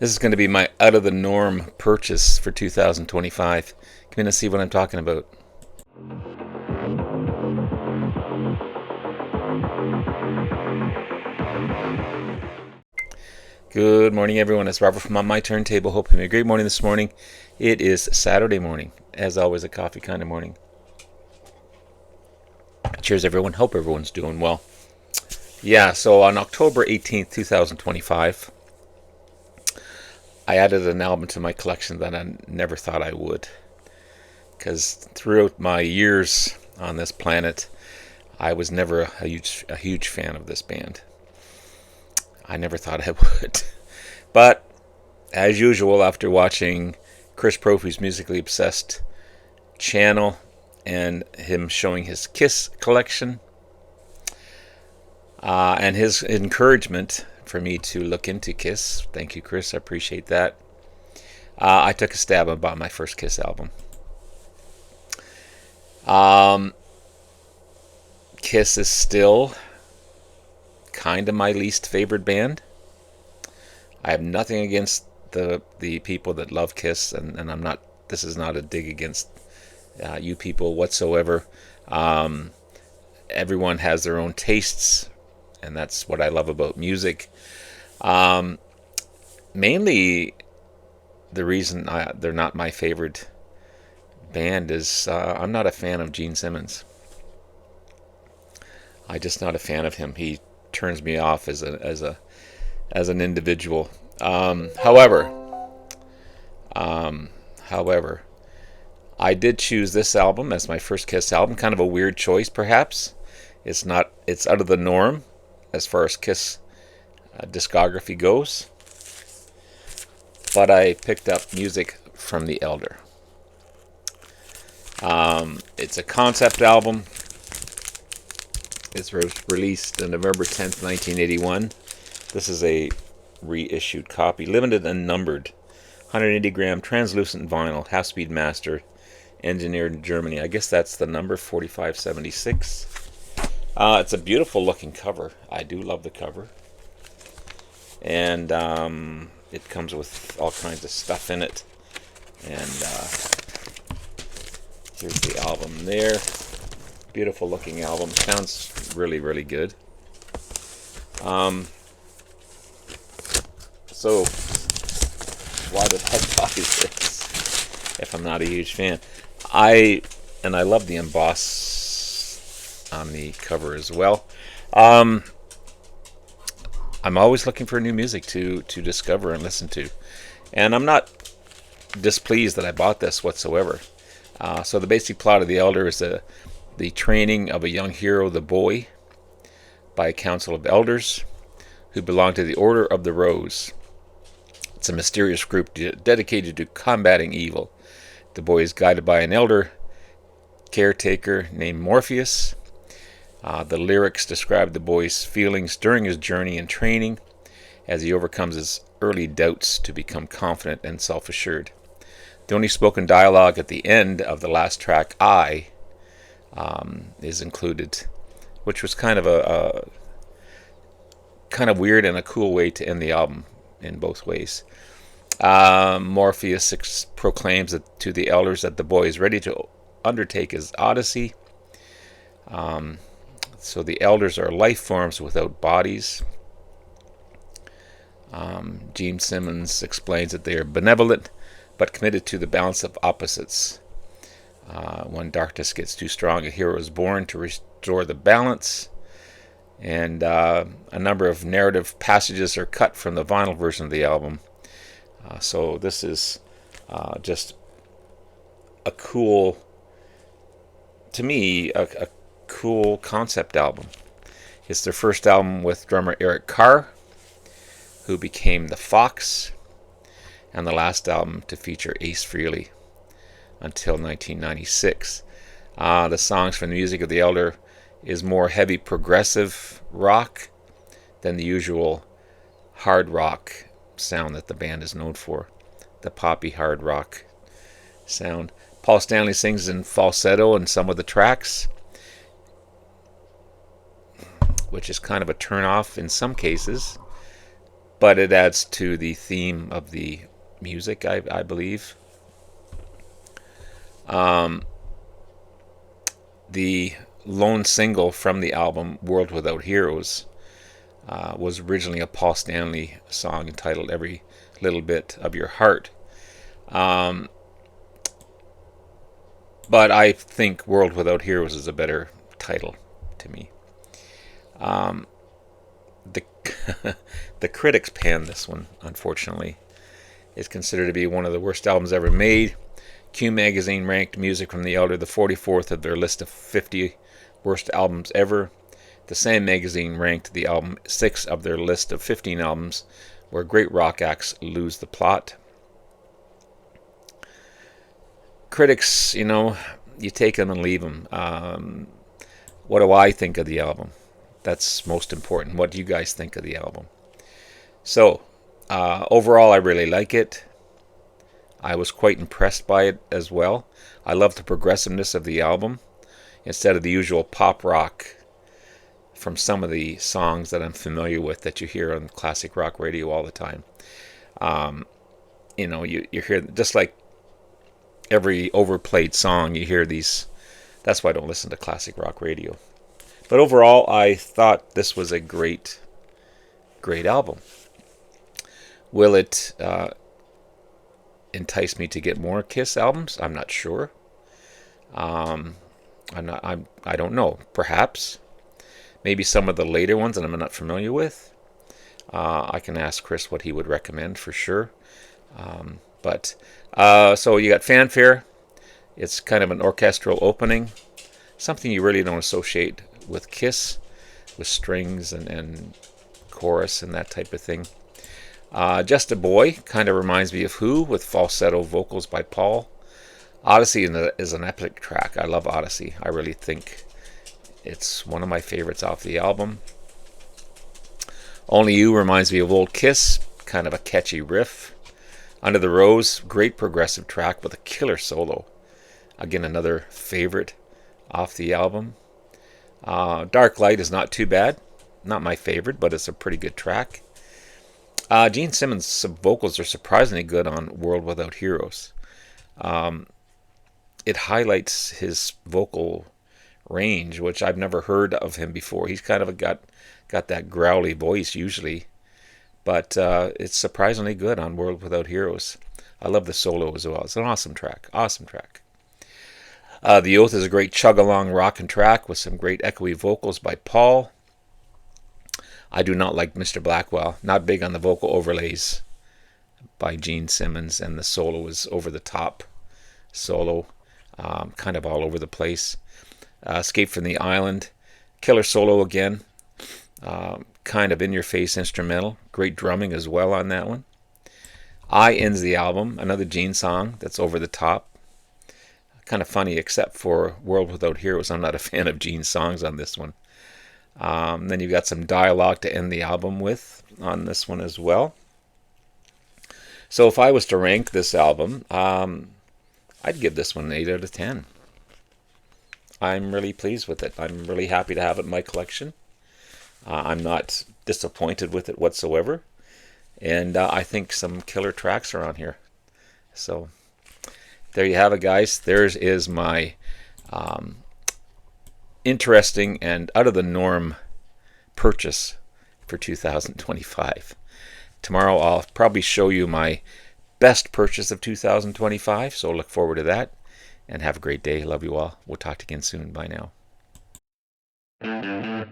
This is going to be my out of the norm purchase for 2025. Come in and see what I'm talking about. Good morning, everyone. It's Robert from On My Turntable. Hope you're having a great morning this morning. It is Saturday morning. As always, a coffee kind of morning. Cheers, everyone. Hope everyone's doing well. Yeah, so on October 18th, 2025, I added an album to my collection that I never thought I would. Because throughout my years on this planet, I was never a huge fan of this band. I never thought I would. But, as usual, after watching Chris Propfe's Musically Obsessed channel and him showing his Kiss collection, and his encouragement for me to look into Kiss. Thank you, Chris. I appreciate that. I took a stab and bought my first Kiss album. Kiss is still kind of my least favorite band. I have nothing against the people that love Kiss, and I'm not. This is not a dig against you people whatsoever. Everyone has their own tastes, and that's what I love about music. Mainly, the reason they're not my favorite band is I'm not a fan of Gene Simmons. I'm just not a fan of him. He turns me off as an individual. However, I did choose this album as my first Kiss album. Kind of a weird choice, perhaps. It's out of the norm as far as Kiss discography goes. But I picked up music from the Elder. It's a concept album. It was released on November 10th, 1981. This is a reissued copy, limited and numbered. 180-gram translucent vinyl, half-speed master, engineered in Germany. I guess that's the number, 4576. It's a beautiful looking cover. I do love the cover. And it comes with all kinds of stuff in it. And here's the album there. Beautiful looking album. Sounds really, really good. So, why the heck buy this if I'm not a huge fan? I love the emboss on the cover as well. I'm always looking for new music to discover and listen to. And I'm not displeased that I bought this whatsoever. So the basic plot of The Elder is the training of a young hero, the boy, by a council of elders who belong to the Order of the Rose. It's a mysterious group dedicated to combating evil. The boy is guided by an elder caretaker named Morpheus. The lyrics describe the boy's feelings during his journey and training as he overcomes his early doubts to become confident and self-assured. The only spoken dialogue at the end of the last track, I, is included, which was kind of a kind of weird and a cool way to end the album in both ways. Morpheus proclaims to the elders that the boy is ready to undertake his odyssey. So the elders are life forms without bodies. Gene Simmons explains that they are benevolent but committed to the balance of opposites. When darkness gets too strong, a hero is born to restore the balance. And a number of narrative passages are cut from the vinyl version of the album. So this is just a cool, to me, a cool concept album. It's their first album with drummer Eric Carr, who became the Fox, and the last album to feature Ace Frehley until 1996. The songs from the music of the Elder is more heavy progressive rock than the usual hard rock sound that the band is known for, the poppy hard rock sound. Paul Stanley sings in falsetto in some of the tracks, which is kind of a turn-off in some cases. but it adds to the theme of the music, I believe. Um, the lone single from the album, World Without Heroes, was originally a Paul Stanley song entitled Every Little Bit of Your Heart. Um, but I think World Without Heroes is a better title to me. Um, the the critics panned this one, unfortunately. It's considered to be one of the worst albums ever made. Q Magazine ranked Music from the Elder the 44th of their list of 50 worst albums ever. The same magazine ranked the album 6th of their list of 15 albums where great rock acts lose the plot. Critics, you take them and leave them. What do I think of the album? That's most important. What do you guys think of the album? So, overall, I really like it. I was quite impressed by it as well. I love the progressiveness of the album instead of the usual pop rock from some of the songs that I'm familiar with that you hear on classic rock radio all the time. You hear, just like every overplayed song, you hear these. That's why I don't listen to classic rock radio. But overall, I thought this was a great album. Will it entice me to get more Kiss albums? I'm not sure. I don't know. Perhaps. Maybe some of the later ones that I'm not familiar with. I can ask Chris what he would recommend for sure. So you got Fanfare. It's kind of an orchestral opening. Something you really don't associate with Kiss, with strings and chorus and that type of thing. Just a Boy kind of reminds me of Who, with falsetto vocals by Paul. Odyssey is an epic track. I love Odyssey. I really think it's one of my favorites off the album. Only You reminds me of old Kiss, kind of a catchy riff. Under the Rose, great progressive track with a killer solo. Again, another favorite off the album. Dark Light is not too bad. Not my favorite, but it's a pretty good track. Gene Simmons' vocals are surprisingly good on World Without Heroes. It highlights his vocal range, which I've never heard of him before. He's kind of got that growly voice usually, but it's surprisingly good on World Without Heroes. I love the solo as well. It's an awesome track. Awesome track. The Oath is a great chug-along rockin' track with some great echoey vocals by Paul. I do not like Mr. Blackwell. Not big on the vocal overlays by Gene Simmons, and the solo is over the top solo, kind of all over the place. Escape from the Island, killer solo again, kind of in-your-face instrumental. Great drumming as well on that one. I Ends the Album, another Gene song that's over the top. Kind of funny, except for World Without Heroes. I'm not a fan of Gene's songs on this one. Then you've got some dialogue to end the album with on this one as well. So if I was to rank this album, I'd give this one an 8 out of 10. I'm really pleased with it. I'm really happy to have it in my collection. I'm not disappointed with it whatsoever. And I think some killer tracks are on here. So there you have it, guys. There is my interesting and out of the norm purchase for 2025. Tomorrow I'll probably show you my best purchase of 2025, so look forward to that, and have a great day. Love you all. We'll talk again soon. Bye now.